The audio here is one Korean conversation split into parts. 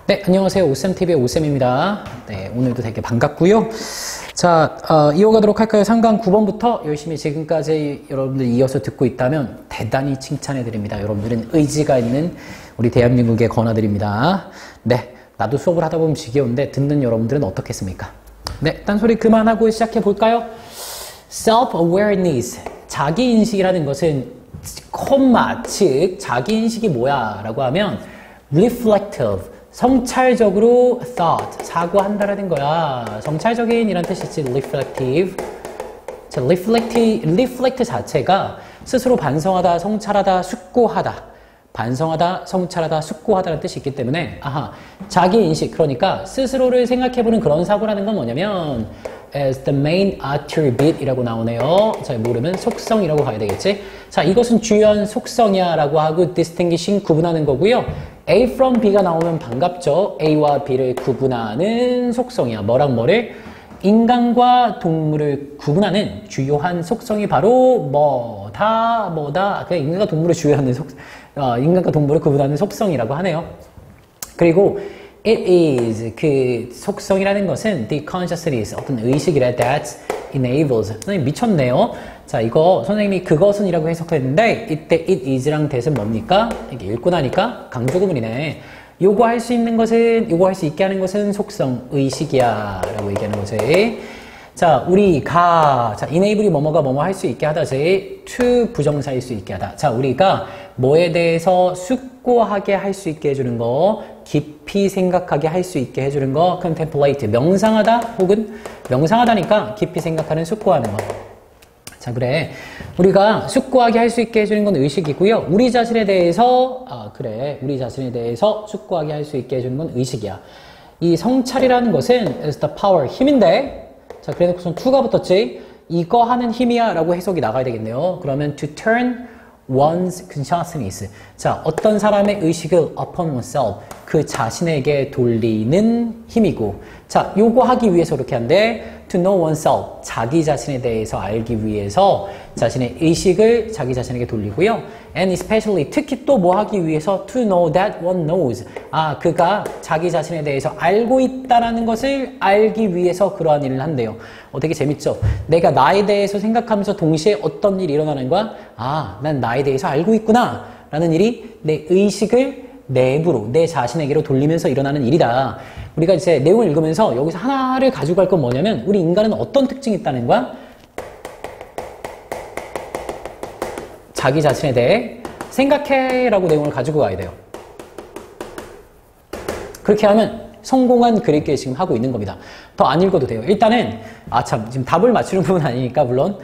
네, 안녕하세요. 오쌤TV의 오쌤입니다. 네, 오늘도 되게 반갑고요. 자, 이어가도록 할까요? 3강 9번부터 열심히 지금까지 여러분들 이어서 듣고 있다면 대단히 칭찬해드립니다. 여러분들은 의지가 있는 우리 대한민국의 권하들입니다. 네, 나도 수업을 하다 보면 지겨운데 듣는 여러분들은 어떻겠습니까? 네, 딴소리 그만하고 시작해볼까요? Self-awareness, 자기인식이라는 것은 콤마, 즉 자기인식이 뭐야? 라고 하면 reflective, 성찰적으로 thought, 사고한다라는 거야. 성찰적인 이란 뜻이지, reflective. 자, reflect 자체가 스스로 반성하다, 성찰하다, 숙고하다. 반성하다, 성찰하다, 숙고하다라는 뜻이 있기 때문에 자기인식, 그러니까 스스로를 생각해보는 그런 사고라는 건 뭐냐면 as the main attribute 이라고 나오네요. 잘 모르면 속성이라고 봐야 되겠지. 자, 이것은 주요한 속성이야 라고 하고 distinguishing, 구분하는 거고요. A from B가 나오면 반갑죠. A와 B를 구분하는 속성이야. 뭐랑 뭐를? 인간과 동물을 구분하는 주요한 속성이 바로 뭐다. 그냥 인간과 동물을 인간과 동물을 구분하는 속성이라고 하네요. 그리고 it is, 그 속성이라는 것은 the consciousness, 어떤 의식이래. that enables. 선생님 미쳤네요. 자, 이거 선생님이 그것은 이라고 해석했는데 이때 it is랑 that은 뭡니까? 이게 읽고 나니까 강조구문이네. 요거 할 수 있는 것은, 요거 할 수 있게 하는 것은 속성, 의식이야 라고 얘기하는 거지. 자, 우리가, 자, enable이 뭐뭐가 뭐뭐 할 수 있게 하다지, to 부정사일 수 있게 하다. 자, 우리가 뭐에 대해서 숙고하게 할 수 있게 해주는 거, 깊이 생각하게 할 수 있게 해주는 거, contemplate, 명상하다 혹은 명상하다니까 깊이 생각하는, 숙고하는 거. 자, 그래. 우리가 숙고하게 할 수 있게 해주는 건 의식이고요. 우리 자신에 대해서, 우리 자신에 대해서 숙고하게 할 수 있게 해주는 건 의식이야. 이 성찰이라는 것은 is the power, 힘인데, 자, 그래 놓고선 to가 붙었지? 이거 하는 힘이야 라고 해석이 나가야 되겠네요. 그러면 to turn one's consciousness. 자, 어떤 사람의 의식을 upon oneself, 그 자신에게 돌리는 힘이고. 자, 요거 하기 위해서 이렇게 한대. to know oneself, 자기 자신에 대해서 알기 위해서 자신의 의식을 자기 자신에게 돌리고요. and especially, 특히 또 뭐 하기 위해서 to know that one knows. 그가 자기 자신에 대해서 알고 있다라는 것을 알기 위해서 그러한 일을 한대요. 되게 재밌죠? 내가 나에 대해서 생각하면서 동시에 어떤 일이 일어나는 거야? 난 나에 대해서 알고 있구나 라는 일이 내 의식을 내부로, 내 자신에게로 돌리면서 일어나는 일이다. 우리가 이제 내용을 읽으면서 여기서 하나를 가지고 갈 건 뭐냐면 우리 인간은 어떤 특징이 있다는 거야? 자기 자신에 대해 생각해 라고 내용을 가지고 가야 돼요. 그렇게 하면 성공한 그리기를 지금 하고 있는 겁니다. 더 안 읽어도 돼요. 일단은 지금 답을 맞추는 부분은 아니니까 물론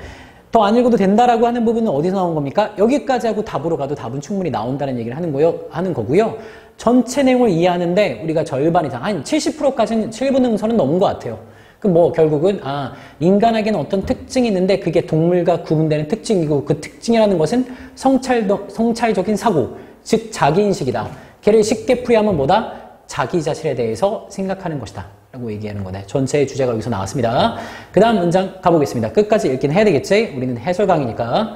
더 안 읽어도 된다라고 하는 부분은 어디서 나온 겁니까? 여기까지 하고 답으로 가도 답은 충분히 나온다는 얘기를 하는 거고요. 전체 내용을 이해하는데 우리가 절반 이상, 한 70%까지는 7분능선은 넘은 것 같아요. 그럼 뭐 결국은 인간에게는 어떤 특징이 있는데 그게 동물과 구분되는 특징이고 그 특징이라는 것은 성찰적인 사고, 즉 자기인식이다. 걔를 쉽게 풀이하면 뭐다? 자기 자신에 대해서 생각하는 것이다 라고 얘기하는 거네. 전체의 주제가 여기서 나왔습니다. 그 다음 문장 가보겠습니다. 끝까지 읽긴 해야 되겠지? 우리는 해설 강의니까.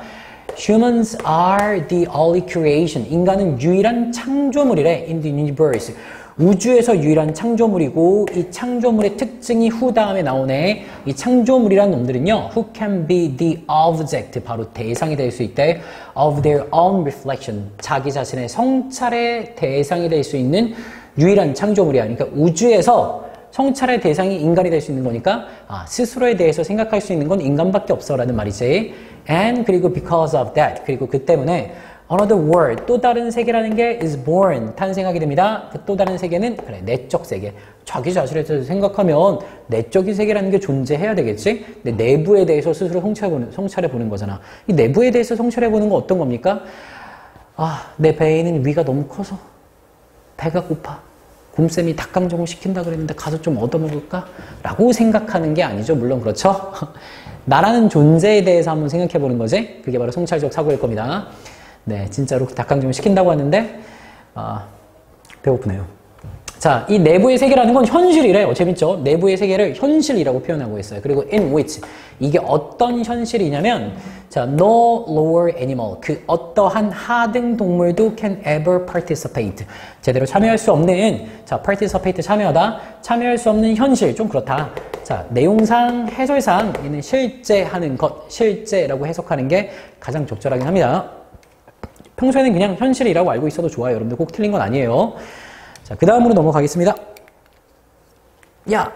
Humans are the only creation. 인간은 유일한 창조물이래. In the universe. 우주에서 유일한 창조물이고 이 창조물의 특징이 who 다음에 나오네. 이 창조물이라는 놈들은요. Who can be the object. 바로 대상이 될 수 있대. Of their own reflection. 자기 자신의 성찰의 대상이 될 수 있는 유일한 창조물이야. 그러니까 우주에서 성찰의 대상이 인간이 될 수 있는 거니까 스스로에 대해서 생각할 수 있는 건 인간밖에 없어 라는 말이지. And 그리고 because of that, 그리고 그 때문에 another world, 또 다른 세계라는 게 is born, 탄생하게 됩니다. 그 또 다른 세계는 내적 세계. 자기 자신에 대해서 생각하면 내적인 세계라는 게 존재해야 되겠지. 근데 내부에 대해서 스스로 성찰해 보는 거잖아. 이 내부에 대해서 성찰해 보는 건 어떤 겁니까? 내 배에 있는 위가 너무 커서 배가 고파. 곰쌤이 닭강정을 시킨다 그랬는데 가서 좀 얻어먹을까? 라고 생각하는 게 아니죠. 물론 그렇죠. 나라는 존재에 대해서 한번 생각해 보는 거지. 그게 바로 성찰적 사고일 겁니다. 네, 진짜로 닭강정을 시킨다고 하는데 배고프네요. 자, 이 내부의 세계라는 건 현실이래요. 재밌죠? 내부의 세계를 현실이라고 표현하고 있어요. 그리고 in which 이게 어떤 현실이냐면 자, no lower animal 그 어떠한 하등 동물도 can ever participate 제대로 참여할 수 없는 자, participate 참여하다 참여할 수 없는 현실 좀 그렇다. 자, 내용상 해설상 얘는 실제 하는 것 실제라고 해석하는 게 가장 적절하긴 합니다. 평소에는 그냥 현실이라고 알고 있어도 좋아요. 여러분들 꼭 틀린 건 아니에요. 자, 그 다음으로 넘어가겠습니다. 야!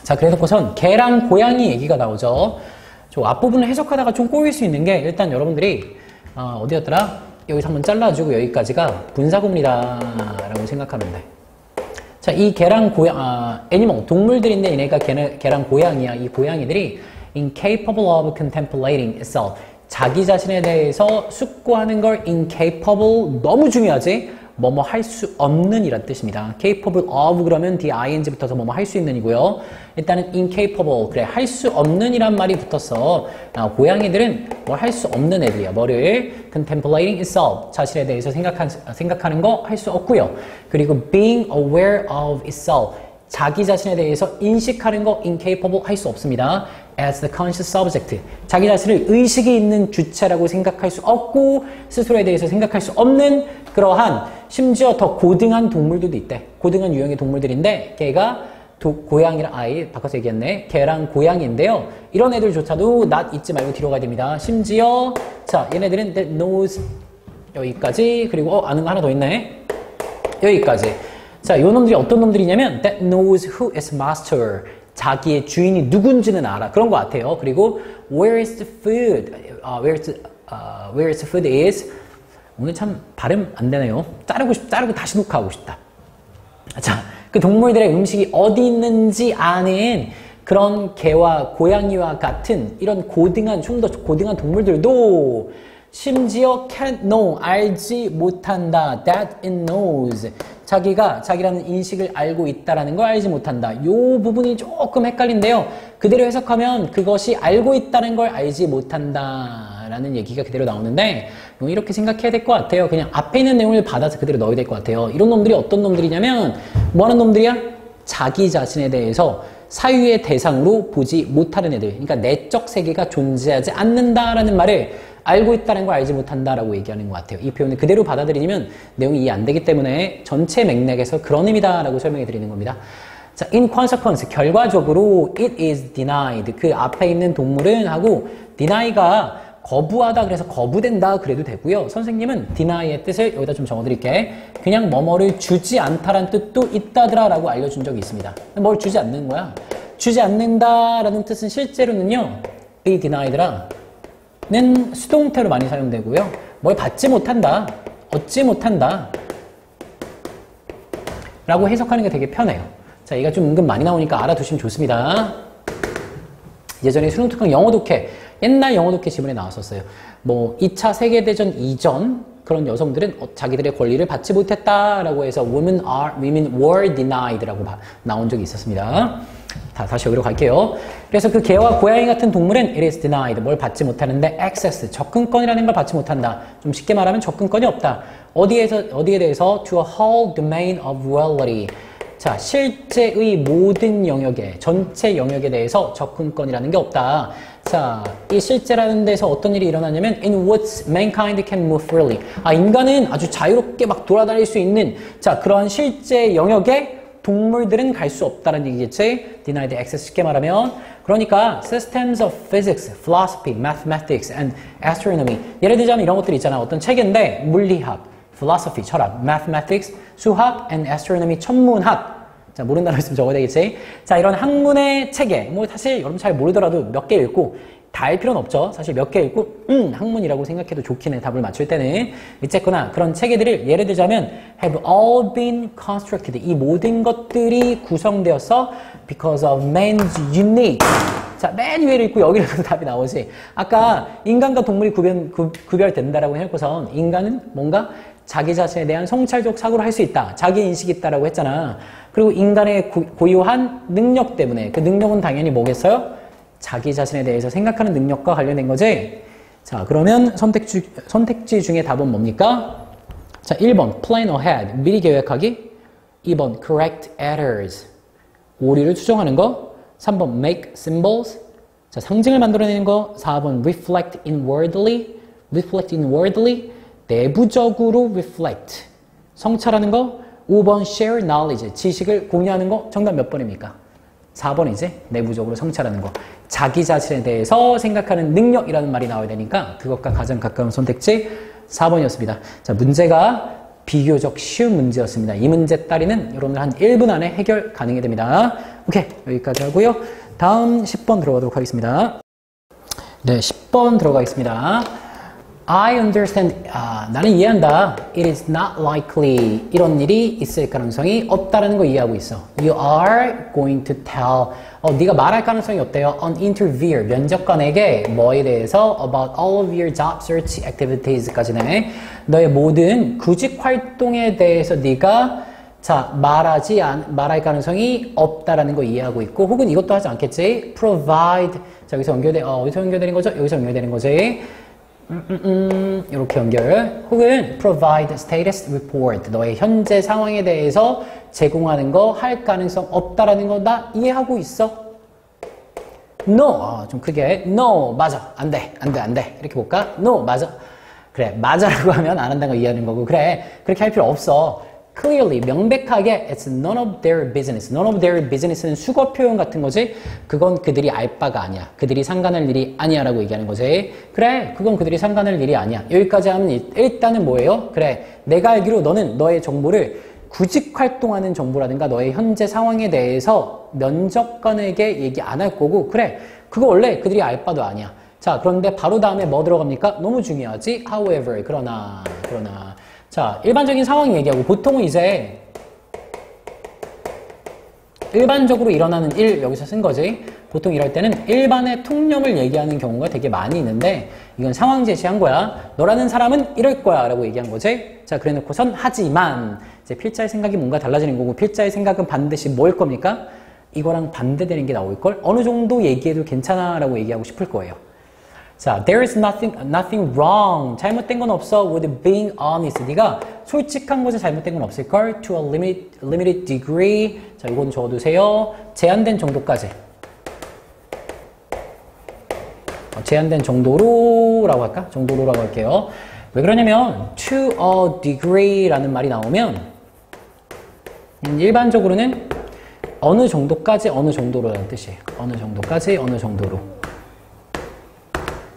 자, 그래놓고선 개랑 고양이 얘기가 나오죠. 저 앞부분을 해석하다가 좀 꼬일 수 있는 게 일단 여러분들이 어디였더라? 여기서 한번 잘라주고 여기까지가 분사구문이다 라고 생각하면 돼. 자, 이 개랑 애니멀, 동물들인데 얘네가 개랑 고양이야. 이 고양이들이 incapable of contemplating itself. 자기 자신에 대해서 숙고하는 걸 incapable, 너무 중요하지? 뭐뭐 할 수 없는 이란 뜻입니다. capable of 그러면 ing 붙어서 뭐뭐 할 수 있는이고요. 일단은 incapable, 그래 할 수 없는 이란 말이 붙었어. 고양이들은 뭘 할 수 없는 애들이야. 뭐를 contemplating itself, 자신에 대해서 생각하는 거 할 수 없고요. 그리고 being aware of itself, 자기 자신에 대해서 인식하는 거 incapable 할 수 없습니다. as the conscious subject, 자기 자신을 의식이 있는 주체라고 생각할 수 없고 스스로에 대해서 생각할 수 없는 그러한 심지어 더 고등한 동물들도 있대. 고등한 유형의 동물들인데 걔가 고양이랑 바꿔서 얘기했네. 개랑 고양이인데요. 이런 애들조차도 not 잊지 말고 뒤로 가야 됩니다. 심지어 자 얘네들은 that knows 여기까지 그리고 아는 거 하나 더 있네. 여기까지. 자, 요 놈들이 어떤 놈들이냐면 that knows who is master. 자기의 주인이 누군지는 알아. 그런 것 같아요. 그리고 where is the food? where is the food is? 오늘 참 발음 안 되네요. 자르고 다시 녹화하고 싶다. 자, 그 동물들의 음식이 어디 있는지 아는 그런 개와 고양이와 같은 이런 좀 더 고등한 동물들도 심지어 can't know, 알지 못한다. that it knows. 자기라는 인식을 알고 있다라는 걸 알지 못한다. 요 부분이 조금 헷갈린데요. 그대로 해석하면 그것이 알고 있다는 걸 알지 못한다라는 얘기가 그대로 나오는데 이렇게 생각해야 될 것 같아요. 그냥 앞에 있는 내용을 받아서 그대로 넣어야 될 것 같아요. 이런 놈들이 어떤 놈들이냐면 뭐 하는 놈들이야? 자기 자신에 대해서 사유의 대상으로 보지 못하는 애들. 그러니까 내적 세계가 존재하지 않는다라는 말을 알고 있다는 걸 알지 못한다라고 얘기하는 것 같아요. 이 표현을 그대로 받아들이면 내용이 이해 안 되기 때문에 전체 맥락에서 그런 의미다라고 설명해 드리는 겁니다. 자, in consequence, 결과적으로 it is denied. 그 앞에 있는 동물은 하고 deny가 거부하다 그래서 거부된다 그래도 되고요. 선생님은 deny의 뜻을 여기다 좀 적어드릴게. 그냥 뭐뭐를 주지 않다라는 뜻도 있다더라 라고 알려준 적이 있습니다. 뭘 주지 않는 거야? 주지 않는다라는 뜻은 실제로는요. be denied라 는 수동태로 많이 사용되고요. 뭘 받지 못한다, 얻지 못한다 라고 해석하는 게 되게 편해요. 자, 얘가 좀 은근 많이 나오니까 알아두시면 좋습니다. 예전에 수능 특강 영어 독해, 옛날 영어 독해 지문에 나왔었어요. 뭐 2차 세계대전 이전 그런 여성들은 자기들의 권리를 받지 못했다라고 해서 women were denied라고 나온 적이 있었습니다. 다시 여기로 갈게요. 그래서 그 개와 고양이 같은 동물은 it is denied, 뭘 받지 못하는데 access, 접근권이라는 걸 받지 못한다. 좀 쉽게 말하면 접근권이 없다. 어디에 대해서 to a whole domain of reality. 자, 실제의 모든 영역에, 전체 영역에 대해서 접근권이라는 게 없다. 자, 이 실제라는 데서 어떤 일이 일어나냐면 in which mankind can move freely. 인간은 아주 자유롭게 막 돌아다닐 수 있는 자, 그러한 실제 영역에 동물들은 갈 수 없다는 얘기겠지. denied access 쉽게 말하면 그러니까 systems of physics, philosophy, mathematics and astronomy 예를 들자면 이런 것들이 있잖아. 어떤 체계인데 물리학, philosophy, 철학, mathematics, 수학 and astronomy, 천문학. 자, 모른다고 했으면 적어야 되겠지. 자, 이런 학문의 체계 뭐 사실 여러분 잘 모르더라도 몇 개 읽고 다 할 필요는 없죠. 사실 몇 개 읽고 학문이라고 생각해도 좋긴 해. 답을 맞출 때는. 어쨌거나 그런 체계들을 예를 들자면 have all been constructed. 이 모든 것들이 구성되었어 because of man's unique. 자, 맨 위에를 읽고 여기에서 답이 나오지. 아까 인간과 동물이 구별된다라고 해놓고선 인간은 뭔가 자기 자신에 대한 성찰적 사고를 할 수 있다. 자기 인식이 있다라고 했잖아. 그리고 인간의 고유한 능력 때문에 그 능력은 당연히 뭐겠어요? 자기 자신에 대해서 생각하는 능력과 관련된 거지. 자, 그러면 선택지 중에 답은 뭡니까? 자, 1번 plan ahead, 미리 계획하기. 2번 correct errors. 오류를 추정하는 거. 3번 make symbols. 자, 상징을 만들어내는 거. 4번 reflect inwardly. reflect inwardly. 내부적으로 reflect. 성찰하는 거. 5번 share knowledge. 지식을 공유하는 거. 정답 몇 번입니까? 4번이지. 내부적으로 성찰하는 거. 자기 자신에 대해서 생각하는 능력이라는 말이 나와야 되니까 그것과 가장 가까운 선택지 4번이었습니다. 자, 문제가 비교적 쉬운 문제였습니다. 이 문제 따리는 여러분들 한 1분 안에 해결 가능이 됩니다. 오케이, 여기까지 하고요. 다음 10번 들어가도록 하겠습니다. 네, 10번 들어가겠습니다. I understand. 나는 이해한다. It is not likely. 이런 일이 있을 가능성이 없다라는 거 이해하고 있어. You are going to tell. 네가 말할 가능성이 없대요. An interviewer. 면접관에게 뭐에 대해서 about all of your job search activities까지네. 너의 모든 구직 활동에 대해서 네가 말할 가능성이 없다라는 거 이해하고 있고, 혹은 이것도 하지 않겠지. Provide. 자, 여기서 어디서 연결되는 거죠? 여기서 연결되는 거지. 이렇게 연결. 혹은 provide status report. 너의 현재 상황에 대해서 제공하는 거 할 가능성 없다라는 거 나 이해하고 있어. No. 좀 크게. No. 맞아. 안 돼. 이렇게 볼까? No. 맞아. 그래. 맞아라고 하면 안 한다는 거 이해하는 거고. 그래. 그렇게 할 필요 없어. Clearly, 명백하게 it's none of their business. None of their business는 수거 표현 같은 거지. 그건 그들이 알 바가 아니야. 그들이 상관할 일이 아니야 라고 얘기하는 거지. 그래, 그건 그들이 상관할 일이 아니야. 여기까지 하면 일단은 뭐예요? 그래, 내가 알기로 너는 너의 정보를 구직 활동하는 정보라든가 너의 현재 상황에 대해서 면접관에게 얘기 안 할 거고, 그래, 그거 원래 그들이 알 바도 아니야. 자, 그런데 바로 다음에 뭐 들어갑니까? 너무 중요하지. However, 그러나. 자, 일반적인 상황 얘기하고, 보통은 이제 일반적으로 일어나는 일 여기서 쓴 거지. 보통 이럴 때는 일반의 통념을 얘기하는 경우가 되게 많이 있는데, 이건 상황 제시한 거야. 너라는 사람은 이럴 거야 라고 얘기한 거지. 자, 그래 놓고선 하지만 이제 필자의 생각이 뭔가 달라지는 거고, 필자의 생각은 반드시 뭘 겁니까? 이거랑 반대되는 게 나올 걸. 어느 정도 얘기해도 괜찮아 라고 얘기하고 싶을 거예요. 자, there is nothing wrong. 잘못된 건 없어. with being honest. 네가 솔직한 것에 잘못된 건 없을걸. to a limited degree. 자, 이건 적어두세요. 제한된 정도까지. 제한된 정도로라고 할까? 정도로라고 할게요. 왜 그러냐면 to a degree라는 말이 나오면 일반적으로는 어느 정도까지 어느 정도로라는 뜻이에요. 어느 정도까지 어느 정도로.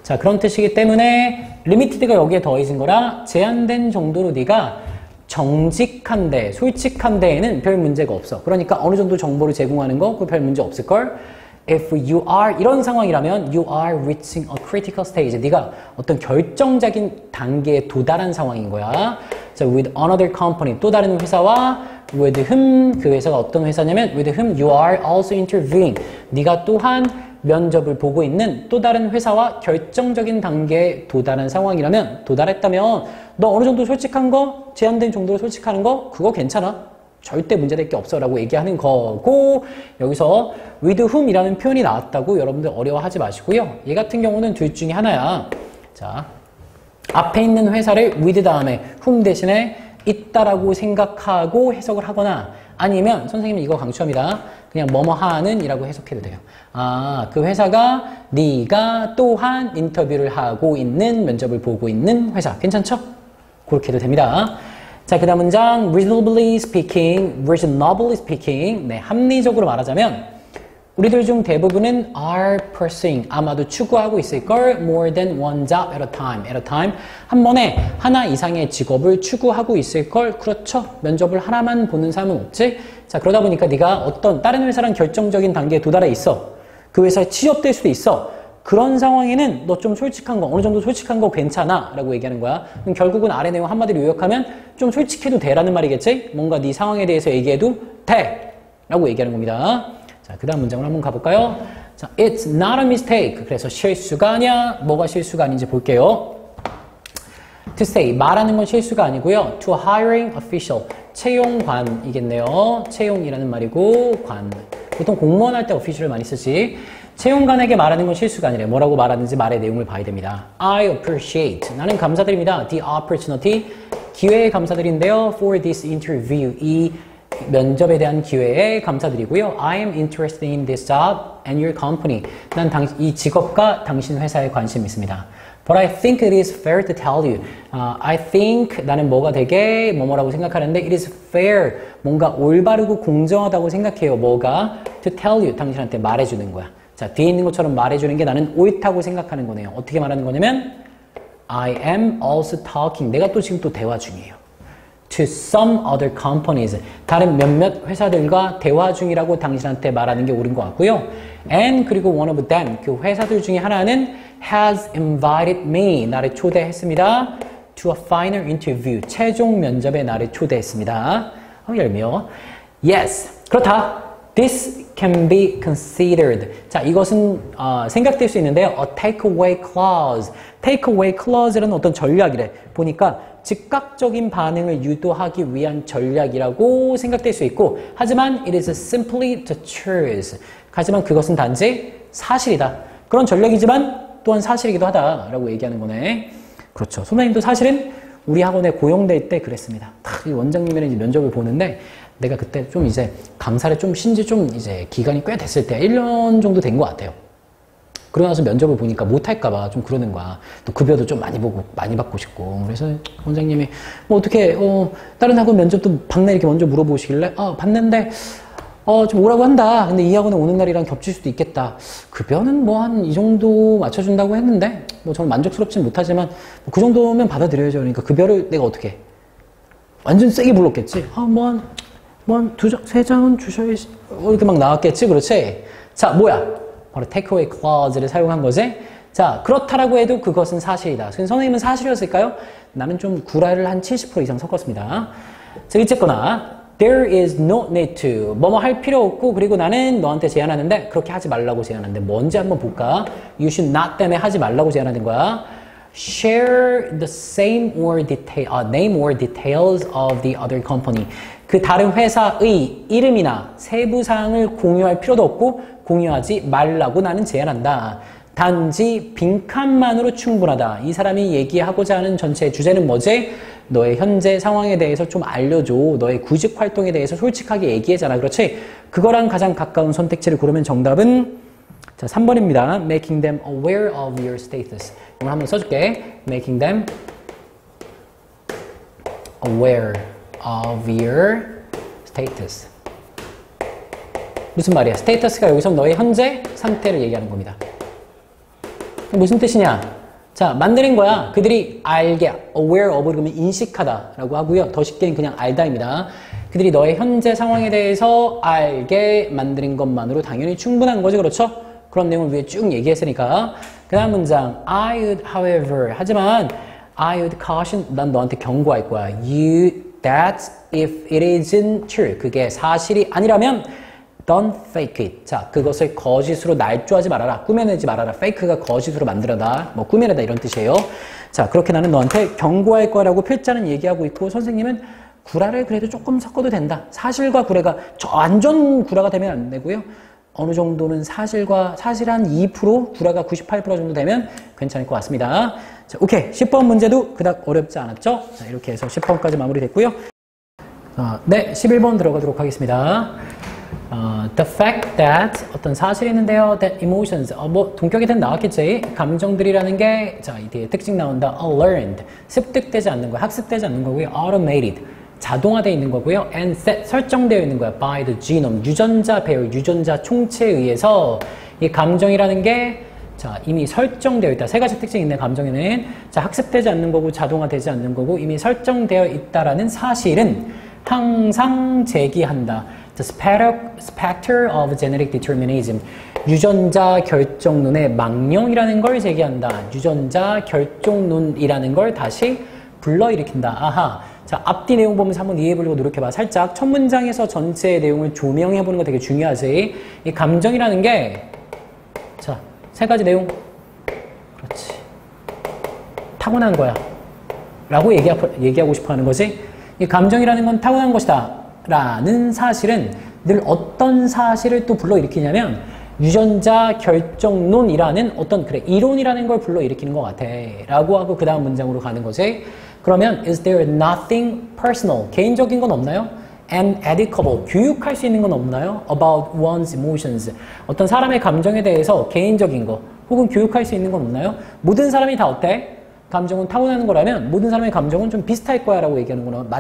자, 그런 뜻이기 때문에 limited가 여기에 더해진 거라 제한된 정도로 네가 정직한데, 솔직한데에는 별 문제가 없어. 그러니까 어느 정도 정보를 제공하는 거, 그 별 문제 없을걸? If you are, 이런 상황이라면 you are reaching a critical stage. 네가 어떤 결정적인 단계에 도달한 상황인 거야. 자, with another company, 또 다른 회사와 with whom, 그 회사가 어떤 회사냐면 with whom you are also interviewing. 네가 또한 면접을 보고 있는 또 다른 회사와 결정적인 단계에 도달한 상황이라면, 도달했다면 너 어느 정도 솔직한 거, 제한된 정도로 솔직하는 거, 그거 괜찮아. 절대 문제될 게 없어 라고 얘기하는 거고, 여기서 with whom 이라는 표현이 나왔다고 여러분들 어려워하지 마시고요. 얘 같은 경우는 둘 중에 하나야. 자, 앞에 있는 회사를 with 다음에 whom 대신에 있다라고 생각하고 해석을 하거나, 아니면 선생님이 이거 강추합니다. 그냥 뭐뭐 하는 이라고 해석해도 돼요. 그 회사가 네가 또한 인터뷰를 하고 있는, 면접을 보고 있는 회사. 괜찮죠? 그렇게 해도 됩니다. 자, 그 다음 문장 reasonably speaking. 네, 합리적으로 말하자면 우리들 중 대부분은 are pursuing, 아마도 추구하고 있을걸. more than one job at a time. 한 번에 하나 이상의 직업을 추구하고 있을걸. 그렇죠. 면접을 하나만 보는 사람은 없지. 자, 그러다 보니까 네가 어떤 다른 회사랑 결정적인 단계에 도달해 있어. 그 회사에 취업될 수도 있어. 그런 상황에는 너 좀 솔직한 거, 어느 정도 솔직한 거 괜찮아 라고 얘기하는 거야. 그럼 결국은 아래 내용 한마디로 요약하면 좀 솔직해도 돼 라는 말이겠지. 뭔가 네 상황에 대해서 얘기해도 돼 라고 얘기하는 겁니다. 자, 그 다음 문장을 한번 가볼까요? 자, it's not a mistake. 그래서 실수가 아니야. 뭐가 실수가 아닌지 볼게요. to say, 말하는 건 실수가 아니고요. to hiring official, 채용관이겠네요. 채용이라는 말이고, 관. 보통 공무원 할 때 official을 많이 쓰지. 채용관에게 말하는 건 실수가 아니래. 뭐라고 말하는지 말의 내용을 봐야 됩니다. I appreciate. 나는 감사드립니다. The opportunity. 기회에 감사드린데요. For this interview. 이 면접에 대한 기회에 감사드리고요. I am interested in this job and your company. 난 이 직업과 당신 회사에 관심이 있습니다. But I think it is fair to tell you. I think 나는 뭐가 되게 뭐뭐라고 생각하는데 it is fair. 뭔가 올바르고 공정하다고 생각해요. 뭐가? To tell you. 당신한테 말해주는 거야. 자, 뒤에 있는 것처럼 말해주는 게 나는 옳다고 생각하는 거네요. 어떻게 말하는 거냐면 I am also talking. 내가 또 지금 또 대화 중이에요. To some other companies. 다른 몇몇 회사들과 대화 중이라고 당신한테 말하는 게 옳은 것 같고요. And 그리고 one of them. 그 회사들 중에 하나는 has invited me. 나를 초대했습니다. To a final interview. 최종 면접에 나를 초대했습니다. 열며 Yes. 그렇다. This can be considered. 자, 이것은 생각될 수 있는데요. A takeaway clause. takeaway clause라는 어떤 전략이래. 보니까 즉각적인 반응을 유도하기 위한 전략이라고 생각될 수 있고 하지만 it is simply the truth. 하지만 그것은 단지 사실이다. 그런 전략이지만 또한 사실이기도 하다라고 얘기하는 거네. 그렇죠. 선생님도 사실은 우리 학원에 고용될 때 그랬습니다. 이 원장님이랑 이제 면접을 보는데 내가 그때 좀 이제 강사를 좀 신지 좀 이제 기간이 꽤 됐을 때 1년 정도 된 것 같아요. 그러고 나서 면접을 보니까 못할까봐 좀 그러는 거야. 또 급여도 좀 많이 보고, 많이 받고 싶고. 그래서 원장님이, 뭐 어떻게, 다른 학원 면접도 봤네? 이렇게 먼저 물어보시길래, 봤는데, 좀 오라고 한다. 근데 이 학원에 오는 날이랑 겹칠 수도 있겠다. 급여는 뭐 한 이 정도 맞춰준다고 했는데, 뭐 저는 만족스럽진 못하지만, 그 정도면 받아들여야죠. 그러니까 급여를 내가 어떻게 해? 완전 세게 불렀겠지? 뭐 한 두 장, 세 장은 주셔야지. 이렇게 막 나왔겠지? 그렇지? 자, 뭐야? 바로 takeaway clause를 사용한 거지. 자, 그렇다라고 해도 그것은 사실이다. 선생님은 사실이었을까요? 나는 좀 구라를 한 70% 이상 섞었습니다. 자, 어쨌거나 there is no need to 뭐뭐 할 필요 없고 그리고 나는 너한테 제안하는데 그렇게 하지 말라고 제안하는데 뭔지 한번 볼까? You should not 때문에 하지 말라고 제안하는 거야. Share the same or name or details of the other company. 그 다른 회사의 이름이나 세부사항을 공유할 필요도 없고 공유하지 말라고 나는 제안한다. 단지 빈칸만으로 충분하다. 이 사람이 얘기하고자 하는 전체 주제는 뭐지? 너의 현재 상황에 대해서 좀 알려줘. 너의 구직 활동에 대해서 솔직하게 얘기해잖아. 그렇지? 그거랑 가장 가까운 선택지를 고르면 정답은 자, 3번입니다. Making them aware of your status. 이걸 한번 써줄게. Making them aware of your status. 무슨 말이야? 스테이터스가 여기서 너의 현재 상태를 얘기하는 겁니다. 무슨 뜻이냐? 자, 만드는 거야. 그들이 알게, aware of 그러면 인식하다라고 하고요. 더 쉽게는 그냥 알다입니다. 그들이 너의 현재 상황에 대해서 알게 만드는 것만으로 당연히 충분한 거지, 그렇죠? 그런 내용을 위에 쭉 얘기했으니까. 그 다음 문장, I would, however, 하지만 I would caution, 난 너한테 경고할 거야. That if it isn't true, 그게 사실이 아니라면 Don't fake it. 자, 그것을 거짓으로 날조하지 말아라. 꾸며내지 말아라. fake가 거짓으로 만들어다. 뭐 꾸며내다 이런 뜻이에요. 자, 그렇게 나는 너한테 경고할 거라고 필자는 얘기하고 있고 선생님은 구라를 그래도 조금 섞어도 된다. 사실과 구라가 완전 구라가 되면 안 되고요. 어느 정도는 사실 한 2%, 구라가 98% 정도 되면 괜찮을 것 같습니다. 자, 오케이. 10번 문제도 그닥 어렵지 않았죠? 자, 이렇게 해서 10번까지 마무리됐고요. 네, 11번 들어가도록 하겠습니다. The fact that 어떤 사실이 있는데요. That emotions 뭐 동격이든 나왔겠지. 감정들이라는 게 자, 이 뒤에 특징 나온다. Learned 습득되지 않는 거, 학습되지 않는 거고요. Automated 자동화되어 있는 거고요. And set 설정되어 있는 거야. By the genome 유전자 배열, 유전자 총체에 의해서 이 감정이라는 게 자, 이미 설정되어 있다. 세 가지 특징이 있네, 감정에는. 자, 학습되지 않는 거고, 자동화되지 않는 거고, 이미 설정되어 있다라는 사실은 항상 제기한다. The specter of genetic determinism. 유전자 결정론의 망령이라는 걸 제기한다. 유전자 결정론이라는 걸 다시 불러일으킨다. 아하. 자, 앞뒤 내용 보면서 한번 이해해보려고 노력해봐. 살짝 첫 문장에서 전체 내용을 조명해보는 거 되게 중요하지. 이 감정이라는 게 자, 세 가지 내용. 그렇지. 타고난 거야. 라고 얘기하고 싶어 하는 거지. 이 감정이라는 건 타고난 것이다. 라는 사실은 늘 어떤 사실을 또 불러일으키냐면 유전자 결정론이라는 어떤 그래 이론이라는 걸 불러일으키는 것 같아. 라고 하고 그 다음 문장으로 가는 거지. 그러면 is there nothing personal? 개인적인 건 없나요? and educable. 교육할 수 있는 건 없나요? About one's emotions. 어떤 사람의 감정에 대해서 개인적인 거 혹은 교육할 수 있는 건 없나요? 모든 사람이 다 어때? 감정은 타고나는 거라면 모든 사람의 감정은 좀 비슷할 거야 라고 얘기하는 거는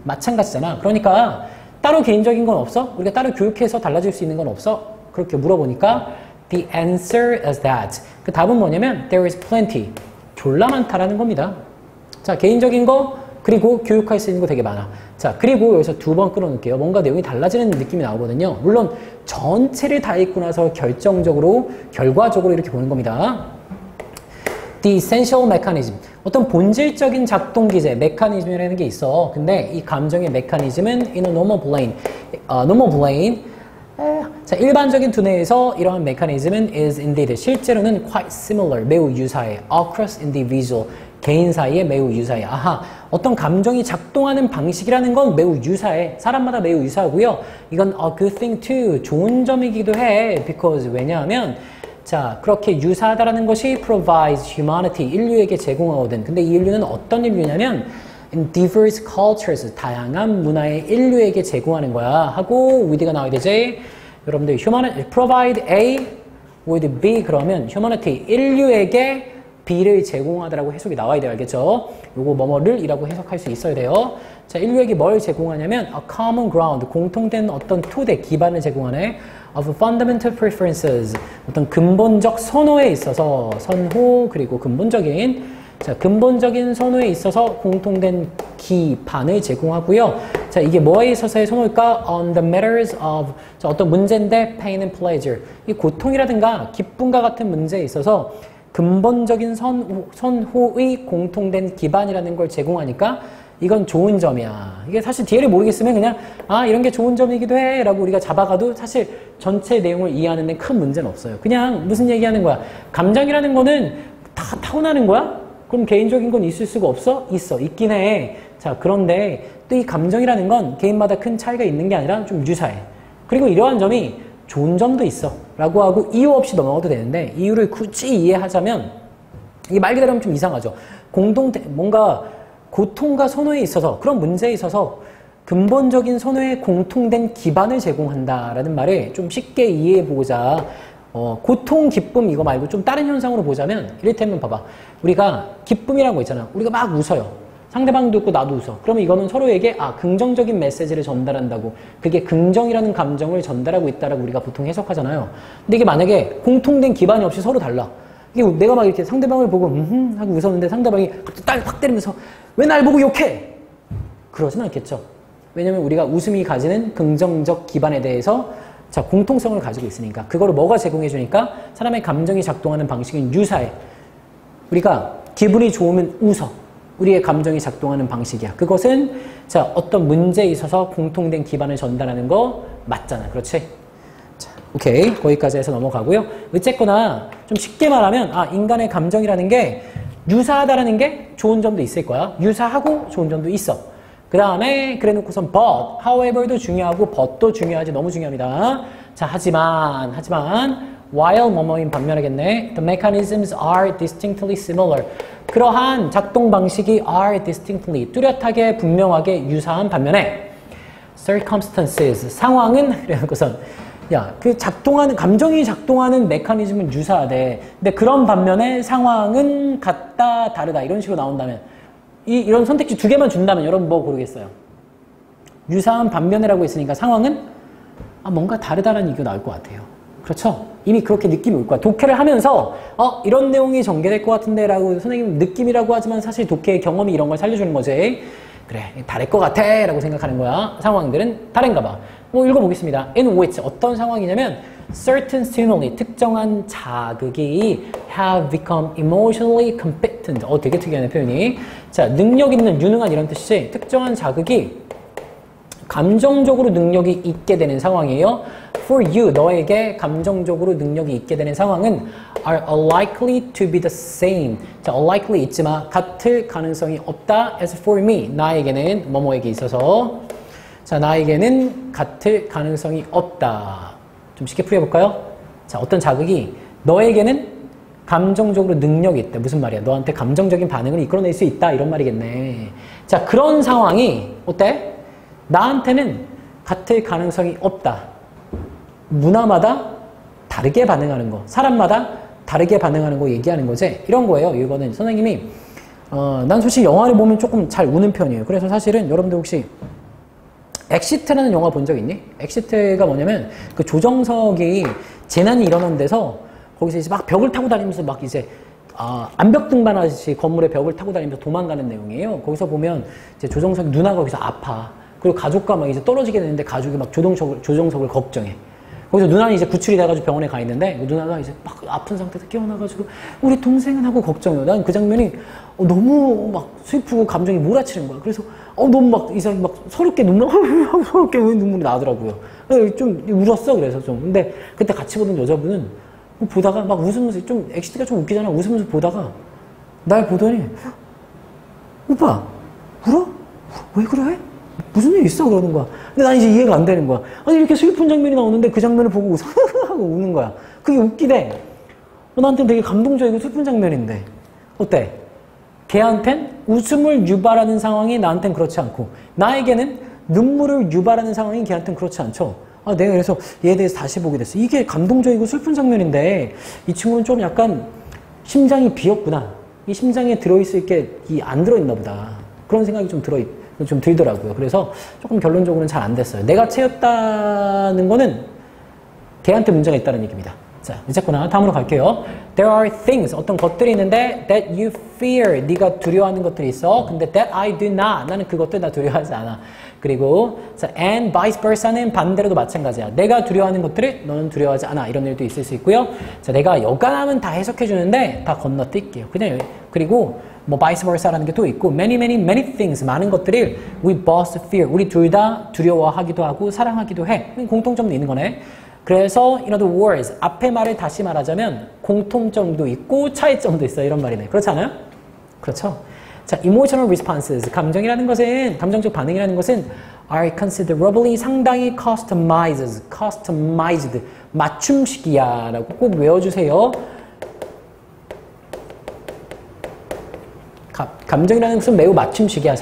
마찬가지잖아. 그러니까 따로 개인적인 건 없어? 우리가 따로 교육해서 달라질 수 있는 건 없어? 그렇게 물어보니까 the answer is that. 그 답은 뭐냐면 there is plenty. 졸라 많다라는 겁니다. 자, 개인적인 거 그리고 교육할 수 있는 거 되게 많아. 자, 그리고 여기서 두 번 끌어놓을게요. 뭔가 내용이 달라지는 느낌이 나오거든요. 물론 전체를 다 읽고 나서 결정적으로 결과적으로 이렇게 보는 겁니다. The essential mechanism. 어떤 본질적인 작동 기제, 메커니즘이라는 게 있어. 근데 이 감정의 메커니즘은 in a normal brain. 자, 일반적인 두뇌에서 이러한 메커니즘은 is indeed. 실제로는 quite similar. 매우 유사해. Across individual. 개인 사이에 매우 유사해. 아하, 어떤 감정이 작동하는 방식이라는 건 매우 유사해. 사람마다 매우 유사하고요. 이건 a good thing too. 좋은 점이기도 해. Because 왜냐하면 자, 그렇게 유사하다라는 것이 provides humanity. 인류에게 제공하거든. 근데 이 인류는 어떤 인류냐면 in diverse cultures. 다양한 문화의 인류에게 제공하는 거야. 하고 with가 나와야 되지. 여러분들 humanity provide A with B 그러면 humanity 인류에게 B를 제공하다라고 해석이 나와야 돼요. 알겠죠? 요거 뭐뭐를 이라고 해석할 수 있어야 돼요. 자, 인류에게 뭘 제공하냐면 a common ground, 공통된 어떤 토대, 기반을 제공하네. of fundamental preferences, 어떤 근본적 선호에 있어서 선호 그리고 근본적인 자, 근본적인 선호에 있어서 공통된 기반을 제공하고요. 자, 이게 뭐에 있어서의 선호일까? On the matters of 자, 어떤 문제인데 pain and pleasure. 이 고통이라든가 기쁨과 같은 문제에 있어서 근본적인 선호의 공통된 기반이라는 걸 제공하니까 이건 좋은 점이야. 이게 사실 뒤에를 모르겠으면 그냥 아 이런 게 좋은 점이기도 해 라고 우리가 잡아가도 사실 전체 내용을 이해하는 데 큰 문제는 없어요. 그냥 무슨 얘기하는 거야. 감정이라는 거는 다 타고나는 거야? 그럼 개인적인 건 있을 수가 없어? 있어. 있긴 해. 자, 그런데 또 이 감정이라는 건 개인마다 큰 차이가 있는 게 아니라 좀 유사해. 그리고 이러한 점이 좋은 점도 있어 라고 하고 이유 없이 넘어가도 되는데 이유를 굳이 이해하자면 이게 말 그대로 하면 좀 이상하죠. 뭔가 고통과 선호에 있어서 그런 문제에 있어서 근본적인 선호에 공통된 기반을 제공한다라는 말을 좀 쉽게 이해해보자. 고통, 기쁨 이거 말고 좀 다른 현상으로 보자면 이를테면 봐봐. 우리가 기쁨이라는 거 있잖아. 우리가 막 웃어요. 상대방도 웃고 나도 웃어. 그러면 이거는 서로에게 긍정적인 메시지를 전달한다고. 그게 긍정이라는 감정을 전달하고 있다라고 우리가 보통 해석하잖아요. 근데 이게 만약에 공통된 기반이 없이 서로 달라. 이게 내가 막 이렇게 상대방을 보고 하고 웃었는데 상대방이 갑자기 딸 확 때리면서 왜 날 보고 욕해? 그러진 않겠죠. 왜냐면 우리가 웃음이 가지는 긍정적 기반에 대해서 자, 공통성을 가지고 있으니까. 그거를 뭐가 제공해 주니까 사람의 감정이 작동하는 방식은 유사해. 우리가 기분이 좋으면 웃어. 우리의 감정이 작동하는 방식이야. 그것은 자, 어떤 문제에 있어서 공통된 기반을 전달하는 거 맞잖아. 그렇지? 자, 오케이. 거기까지 해서 넘어가고요. 어쨌거나 좀 쉽게 말하면 인간의 감정이라는 게 유사하다라는 게 좋은 점도 있을 거야. 유사하고 좋은 점도 있어. 그 다음에 그래 놓고선 but, however도 중요하고 but도 중요하지. 너무 중요합니다. 자, 하지만 while 뭐뭐인 반면하겠네. The mechanisms are distinctly similar. 그러한 작동 방식이 are distinctly 뚜렷하게 분명하게 유사한 반면에 circumstances 상황은 그래놓고선 야, 그 작동하는 감정이 작동하는 메커니즘은 유사하대. 근데 그런 반면에 상황은 같다 다르다 이런 식으로 나온다면 이런 선택지 두 개만 준다면 여러분 뭐 고르겠어요? 유사한 반면에라고 했으니까 상황은 뭔가 다르다라는 얘기가 나올 것 같아요. 그렇죠? 이미 그렇게 느낌이 올 거야. 독해를 하면서 이런 내용이 전개될 것 같은데 라고 선생님 느낌이라고 하지만 사실 독해의 경험이 이런 걸 살려주는 거지. 그래, 다를 것 같아 라고 생각하는 거야. 상황들은 다른가 봐. 뭐 읽어보겠습니다. In which 어떤 상황이냐면 certain stimuli 특정한 자극이 have become emotionally competent. 되게 특이하네 표현이. 자, 능력 있는 유능한 이런 뜻이지. 특정한 자극이 감정적으로 능력이 있게 되는 상황이에요. For you, 너에게 감정적으로 능력이 있게 되는 상황은 are unlikely to be the same. 자, unlikely 있지만 같을 가능성이 없다. As for me, 나에게는 뭐뭐에게 있어서 자, 나에게는 같을 가능성이 없다. 좀 쉽게 풀어볼까요? 자, 어떤 자극이 너에게는 감정적으로 능력이 있다. 무슨 말이야? 너한테 감정적인 반응을 이끌어낼 수 있다. 이런 말이겠네. 자, 그런 상황이 어때? 나한테는 같을 가능성이 없다. 문화마다 다르게 반응하는 거, 사람마다 다르게 반응하는 거 얘기하는 거지. 이런 거예요. 이거는 선생님이 난 솔직히 영화를 보면 조금 잘 우는 편이에요. 그래서 사실은 여러분들 혹시 엑시트라는 영화 본 적 있니? 엑시트가 뭐냐면 그 조정석이 재난이 일어난 데서 거기서 이제 막 벽을 타고 다니면서 막 이제 암벽 등반하듯이 건물의 벽을 타고 다니면서 도망가는 내용이에요. 거기서 보면 이제 조정석 누나가 거기서 아파. 그리고 가족과 막 이제 떨어지게 되는데 가족이 막 조정석을 걱정해. 거기서 누나는 이제 구출이 돼가지고 병원에 가 있는데 누나가 이제 막 아픈 상태에서 깨어나가지고 우리 동생은 하고 걱정해요. 난 그 장면이 너무 막 슬프고 감정이 몰아치는 거야. 그래서 너무 막 이상하게 막 서럽게 서럽게 눈물이 나더라고요. 좀 울었어. 그래서 좀. 근데 그때 같이 보던 여자분은 보다가 막 웃으면서 좀 엑시트가 좀 웃기잖아. 웃으면서 보다가 날 보더니 오빠 울어? 왜 그래? 무슨 일 있어? 그러는 거야. 근데 난 이제 이해가 안 되는 거야. 아니 이렇게 슬픈 장면이 나오는데 그 장면을 보고 하고 우는 거야. 그게 웃기대. 나한테는 되게 감동적이고 슬픈 장면인데 어때? 걔한텐 웃음을 유발하는 상황이 나한텐 그렇지 않고 나에게는 눈물을 유발하는 상황이 걔한텐 그렇지 않죠. 내가 그래서 얘에 대해서 다시 보게 됐어. 이게 감동적이고 슬픈 장면인데 이 친구는 좀 약간 심장이 비었구나. 이 심장에 들어있을 게 안 들어있나 보다. 그런 생각이 좀 들더라고요. 그래서 조금 결론적으로는 잘 안 됐어요. 내가 채였다는 거는 걔한테 문제가 있다는 얘기입니다. 자, 어쨌거나 다음으로 갈게요. There are things, 어떤 것들이 있는데 that you fear, 네가 두려워하는 것들이 있어. 근데 that I do not, 나는 그것들 다 두려워하지 않아. 그리고 자, and vice versa는 반대로도 마찬가지야. 내가 두려워하는 것들을 너는 두려워하지 않아. 이런 일도 있을 수 있고요. 자, 내가 여간하면 다 해석해 주는데 다 건너뛸게요. 그냥 그리고 뭐 vice versa라는 게 또 있고 many things, 많은 것들을 we both fear, 우리 둘 다 두려워하기도 하고 사랑하기도 해. 공통점도 있는 거네. 그래서 in other words, 앞에 말을 다시 말하자면 공통점도 있고 차이점도 있어. 이런 말이네. 그렇지 않아요? 그렇죠. 자, emotional responses, 감정적 반응이라는 것은 are considerably, 상당히 customized, 맞춤식이야 라고 꼭 외워주세요. 감정이라는 것은 매우 맞춤식이야.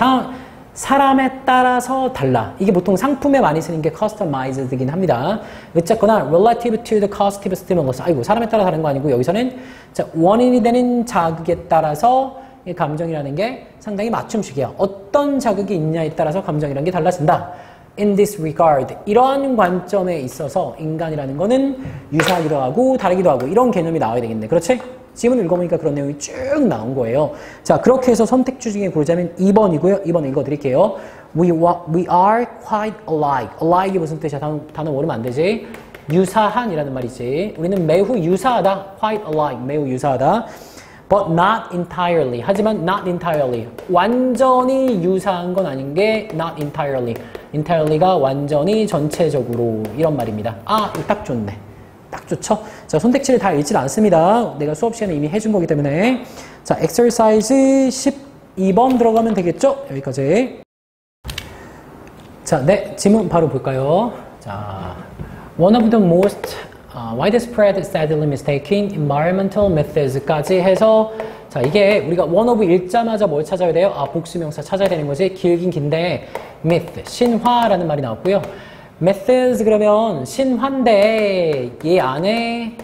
사람에 따라서 달라. 이게 보통 상품에 많이 쓰는 게 customized이긴 합니다. 어쨌거나 relative to the causative stimulus. 아이고, 사람에 따라 다른 거 아니고 여기서는 자, 원인이 되는 자극에 따라서 이 감정이라는 게 상당히 맞춤식이야. 어떤 자극이 있냐에 따라서 감정이라는 게 달라진다. In this regard, 이러한 관점에 있어서 인간이라는 거는 유사하기도 하고 다르기도 하고 이런 개념이 나와야 되겠네. 그렇지? 지문 읽어보니까 그런 내용이 쭉 나온 거예요. 자, 그렇게 해서 선택지 중에 고르자면 2번이고요. 2번 읽어드릴게요. We are quite alike. alike이 무슨 뜻이야? 단어 모르면 안 되지. 유사한이라는 말이지. 우리는 매우 유사하다. quite alike, 매우 유사하다. But not entirely. 하지만 not entirely. 완전히 유사한 건 아닌 게 not entirely. entirely가 완전히 전체적으로 이런 말입니다. 이거 딱 좋네. 딱 좋죠? 자, 선택지를 다 읽질 않습니다. 내가 수업 시간에 이미 해준 거기 때문에. 자, exercise 12번 들어가면 되겠죠? 여기까지. 자, 네, 질문 바로 볼까요? 자, one of the most widespread, sadly mistaken environmental methods까지 해서 자, 이게 우리가 one of 읽자마자 뭘 찾아야 돼요? 복수명사 찾아야 되는 거지. 길긴 긴데 myth, 신화라는 말이 나왔고요. methods 그러면 신화인데 얘 안에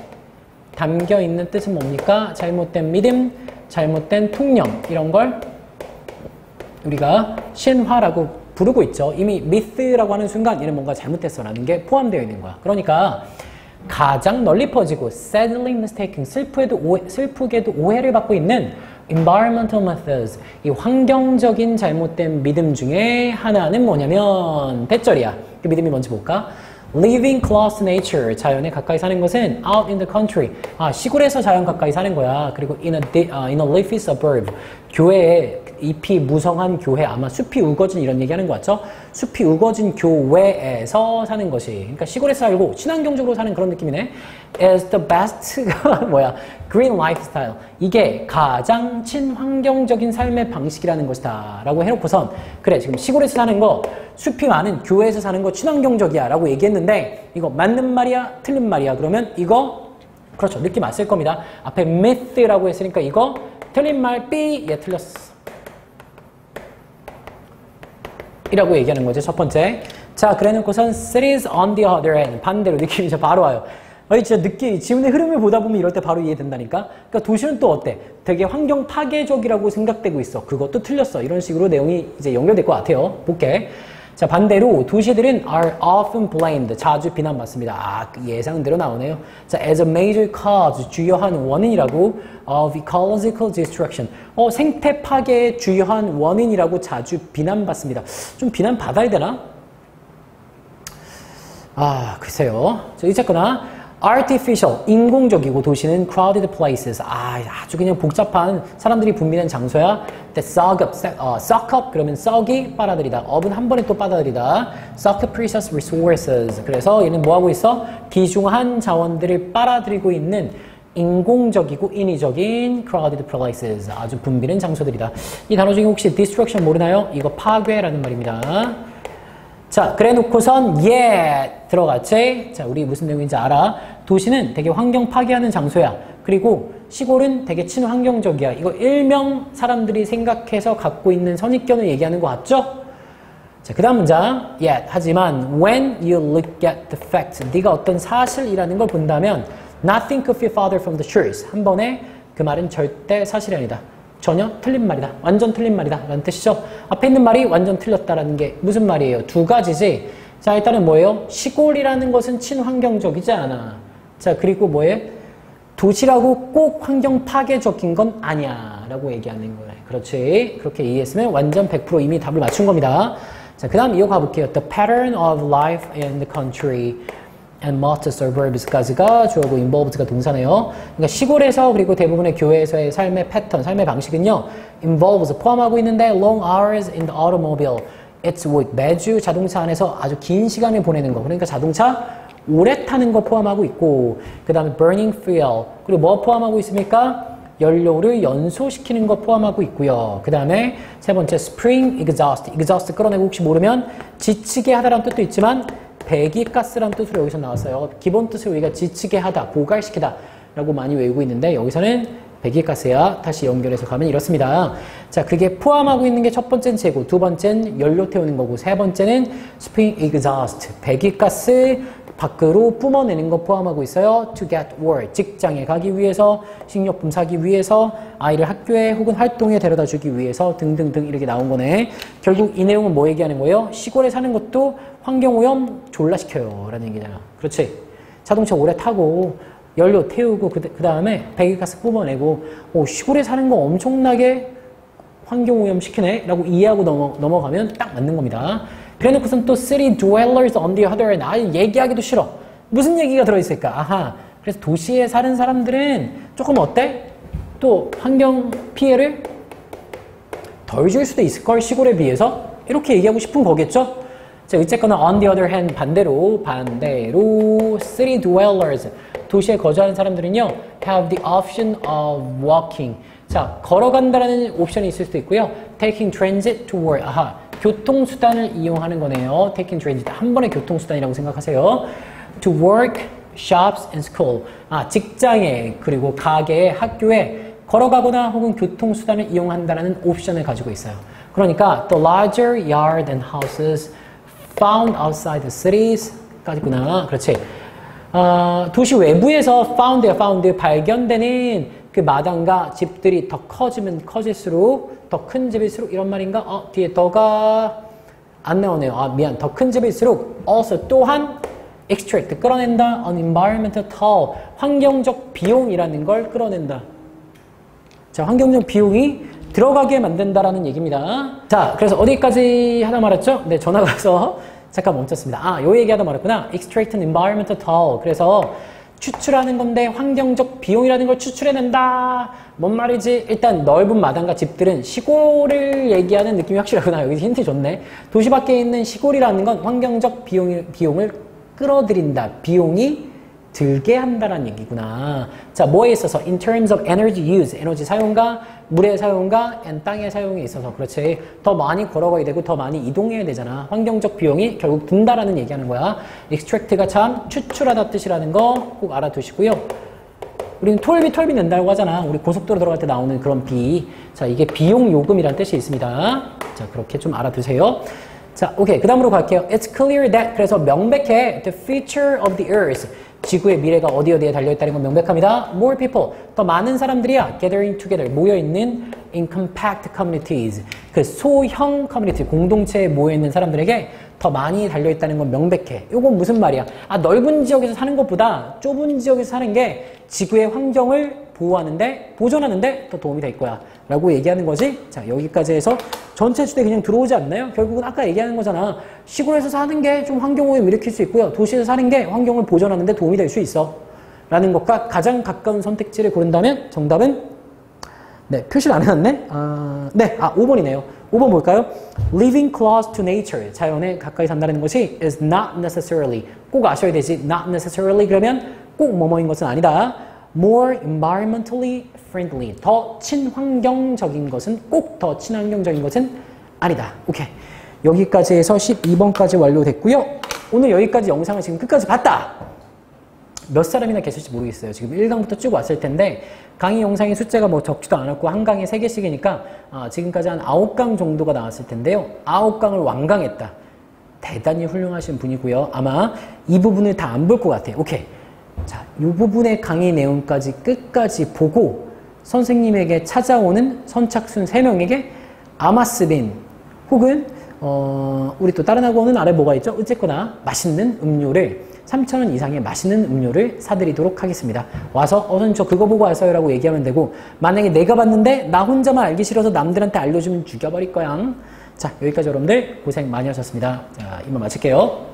담겨 있는 뜻은 뭡니까? 잘못된 믿음, 잘못된 통념 이런 걸 우리가 신화라고 부르고 있죠. 이미 myth라고 하는 순간 얘는 뭔가 잘못했어라는 게 포함되어 있는 거야. 그러니까 가장 널리 퍼지고 sadly mistaken, 슬프게도 오해를 받고 있는 environmental methods, 이 환경적인 잘못된 믿음 중에 하나는 뭐냐면 대절이야. 그 믿음이 뭔지 볼까? Living close to nature, 자연에 가까이 사는 것은 out in the country, 시골에서 자연 가까이 사는 거야. 그리고 in a leafy suburb, 교회에 잎이 무성한 교회, 아마 숲이 우거진 이런 얘기하는 거 같죠? 숲이 우거진 교외에서 사는 것이, 그러니까 시골에서 살고 친환경적으로 사는 그런 느낌이네. is the best가 뭐야? green lifestyle. 이게 가장 친환경적인 삶의 방식이라는 것이다 라고 해놓고선 그래, 지금 시골에서 사는 거, 숲이 많은 교외에서 사는 거 친환경적이야 라고 얘기했는데 이거 맞는 말이야? 틀린 말이야? 그러면 이거 그렇죠, 느낌 왔을 겁니다. 앞에 myth라고 했으니까 이거 틀린 말 B, 얘 틀렸어. 이라고 얘기하는 거죠. 첫 번째. 자, 그래 놓고선 cities on the other hand. 반대로 느낌이 바로 와요. 진짜 지문의 흐름을 보다 보면 이럴 때 바로 이해된다니까? 그러니까 도시는 또 어때? 되게 환경 파괴적이라고 생각되고 있어. 그것도 틀렸어. 이런 식으로 내용이 이제 연결될 것 같아요. 볼게. 자, 반대로 도시들은 are often blamed. 자주 비난받습니다. 예상대로 나오네요. 자, as a major cause. 주요한 원인이라고 of ecological destruction. 생태 파괴의 주요한 원인이라고 자주 비난받습니다. 좀 비난받아야 되나? 글쎄요. 자, 어쨌거나 artificial, 인공적이고 도시는 crowded places. 아주 그냥 복잡한 사람들이 붐비는 장소야. that suck up 그러면 썩이 빨아들이다. up은 한 번에 또 빨아들이다. suck up precious resources. 그래서 얘는 뭐 하고 있어? 귀중한 자원들을 빨아들이고 있는 인공적이고 인위적인 crowded places. 아주 붐비는 장소들이다. 이 단어 중에 혹시 destruction 모르나요? 이거 파괴라는 말입니다. 자, 그래 놓고선 들어갔지? 자, 우리 무슨 내용인지 알아? 도시는 되게 환경 파괴하는 장소야. 그리고 시골은 되게 친환경적이야. 이거 일명 사람들이 생각해서 갖고 있는 선입견을 얘기하는 거 같죠? 자, 그 다음 문장. 하지만 when you look at the facts, 네가 어떤 사실이라는 걸 본다면 not think of your father from the truth. 한 번에 그 말은 절대 사실이 아니다. 전혀 틀린 말이다. 완전 틀린 말이다. 라는 뜻이죠. 앞에 있는 말이 완전 틀렸다라는 게 무슨 말이에요? 두 가지지. 자, 일단은 뭐예요? 시골이라는 것은 친환경적이지 않아. 자, 그리고 뭐예요? 도시라고 꼭 환경 파괴적인 건 아니야. 라고 얘기하는 거예요. 그렇지. 그렇게 이해했으면 완전 100% 이미 답을 맞춘 겁니다. 자, 그 다음 이어가 볼게요. The pattern of life in the country. and most suburbs까지가 주어고 involved가 동사네요. 그러니까 시골에서 그리고 대부분의 교회에서의 삶의 패턴, 삶의 방식은요. involves 포함하고 있는데 long hours in the automobile. It's work. 매주 자동차 안에서 아주 긴 시간을 보내는 거. 그러니까 자동차 오래 타는 거 포함하고 있고 그 다음에 burning fuel. 그리고 뭐 포함하고 있습니까? 연료를 연소시키는 거 포함하고 있고요. 그 다음에 세 번째 spring exhaust. exhaust 끌어내고 혹시 모르면 지치게 하다라는 뜻도 있지만 배기가스라는 뜻으로 여기서 나왔어요. 기본 뜻을 우리가 지치게 하다, 고갈시키다 라고 많이 외우고 있는데 여기서는 배기가스야. 다시 연결해서 가면 이렇습니다. 자, 그게 포함하고 있는 게 첫 번째는 재고, 두 번째는 연료 태우는 거고, 세 번째는 spring exhaust, 배기가스 밖으로 뿜어내는 거 포함하고 있어요. to get work, 직장에 가기 위해서, 식료품 사기 위해서, 아이를 학교에 혹은 활동에 데려다 주기 위해서 등등등 이렇게 나온 거네. 결국 이 내용은 뭐 얘기하는 거예요? 시골에 사는 것도 환경오염 졸라 시켜요 라는 얘기잖아. 그렇지? 자동차 오래 타고 연료 태우고 그 다음에 배기가스 뿜어내고 시골에 사는 거 엄청나게 환경오염 시키네 라고 이해하고 넘어가면 딱 맞는 겁니다. 그래놓고선 또 city dwellers on the other hand. 얘기하기도 싫어. 무슨 얘기가 들어있을까? 그래서 도시에 사는 사람들은 조금 어때? 또 환경 피해를 덜 줄 수도 있을걸 시골에 비해서? 이렇게 얘기하고 싶은 거겠죠? 자, 어쨌거나 on the other hand 반대로 city dwellers 도시에 거주하는 사람들은요 have the option of walking. 자, 걸어간다라는 옵션이 있을 수도 있고요. taking transit to work. 교통수단을 이용하는 거네요. taking transit. 한 번의 교통수단이라고 생각하세요. to work, shops and school. 직장에 그리고 가게에 학교에 걸어가거나 혹은 교통수단을 이용한다는 옵션을 가지고 있어요. 그러니까 the larger yard and houses found outside the cities 까지구나. 그렇지. 도시 외부에서 found 발견되는 그 마당과 집들이 더 커지면 커질수록 더 큰 집일수록 이런 말인가? 뒤에 더가 안 나오네요. 미안. 더 큰 집일수록 also 또한 extract 끌어낸다. an environmental toll 환경적 비용이라는 걸 끌어낸다. 자, 환경적 비용이 들어가게 만든다라는 얘기입니다. 자, 그래서 어디까지 하다 말았죠? 네, 전화가 와서 잠깐 멈췄습니다. 요 얘기 하다 말았구나. extract an environmental toll. 그래서 추출하는 건데 환경적 비용이라는 걸 추출해낸다. 뭔 말이지? 일단 넓은 마당과 집들은 시골을 얘기하는 느낌이 확실하구나. 여기 힌트 좋네. 도시 밖에 있는 시골이라는 건 환경적 비용을 끌어들인다. 비용이 들게 한다는 얘기구나. 자, 뭐에 있어서? In terms of energy use, 에너지 사용과 물의 사용과 땅의 사용에 있어서. 그렇지. 더 많이 걸어가야 되고 더 많이 이동해야 되잖아. 환경적 비용이 결국 든다라는 얘기하는 거야. extract가 참 추출하다 뜻이라는 거 꼭 알아두시고요. 우리는 톨비 낸다고 하잖아. 우리 고속도로 들어갈 때 나오는 그런 비. 자, 이게 비용 요금이라는 뜻이 있습니다. 자, 그렇게 좀 알아두세요. 자, 오케이. 그 다음으로 갈게요. It's clear that. 그래서 명백해. The future of the earth. 지구의 미래가 어디에 달려있다는 건 명백합니다. More people. 더 많은 사람들이야. Gathering together. 모여있는 in compact communities. 그 소형 커뮤니티, 공동체에 모여있는 사람들에게 더 많이 달려있다는 건 명백해. 이건 무슨 말이야? 아, 넓은 지역에서 사는 것보다 좁은 지역에서 사는 게 지구의 환경을 보호하는데, 보존하는데 더 도움이 될 거야. 라고 얘기하는 거지. 자, 여기까지 해서 전체 주제 그냥 들어오지 않나요? 결국은 아까 얘기하는 거잖아. 시골에서 사는 게 좀 환경오염 일으킬 수 있고요. 도시에서 사는 게 환경을 보존하는데 도움이 될 수 있어. 라는 것과 가장 가까운 선택지를 고른다면 정답은 네, 표시를 안 해놨네. 5번이네요. 5번 볼까요? Living close to nature. 자연에 가까이 산다는 것이 is not necessarily. 꼭 아셔야 되지. Not necessarily 그러면 꼭 뭐뭐인 것은 아니다. More environmentally friendly. 더 친환경적인 것은 꼭 더 친환경적인 것은 아니다. 오케이. 여기까지 해서 12번까지 완료됐고요. 오늘 여기까지 영상을 지금 끝까지 봤다. 몇 사람이나 계실지 모르겠어요. 지금 1강부터 쭉 왔을 텐데 강의 영상의 숫자가 뭐 적지도 않았고 한 강에 3개씩이니까 지금까지 한 9강 정도가 나왔을 텐데요. 9강을 완강했다. 대단히 훌륭하신 분이고요. 아마 이 부분을 다 안 볼 것 같아요. 오케이. 자, 이 부분의 강의 내용까지 끝까지 보고 선생님에게 찾아오는 선착순 3명에게 아마스빈 혹은 우리 또 다른 학원은 아래 뭐가 있죠? 어쨌거나 맛있는 음료를 3,000원 이상의 맛있는 음료를 사드리도록 하겠습니다. 와서 어선 저 그거 보고 왔어요 라고 얘기하면 되고 만약에 내가 봤는데 나 혼자만 알기 싫어서 남들한테 알려주면 죽여버릴 거야. 자, 여기까지 여러분들 고생 많이 하셨습니다. 자, 이만 마칠게요.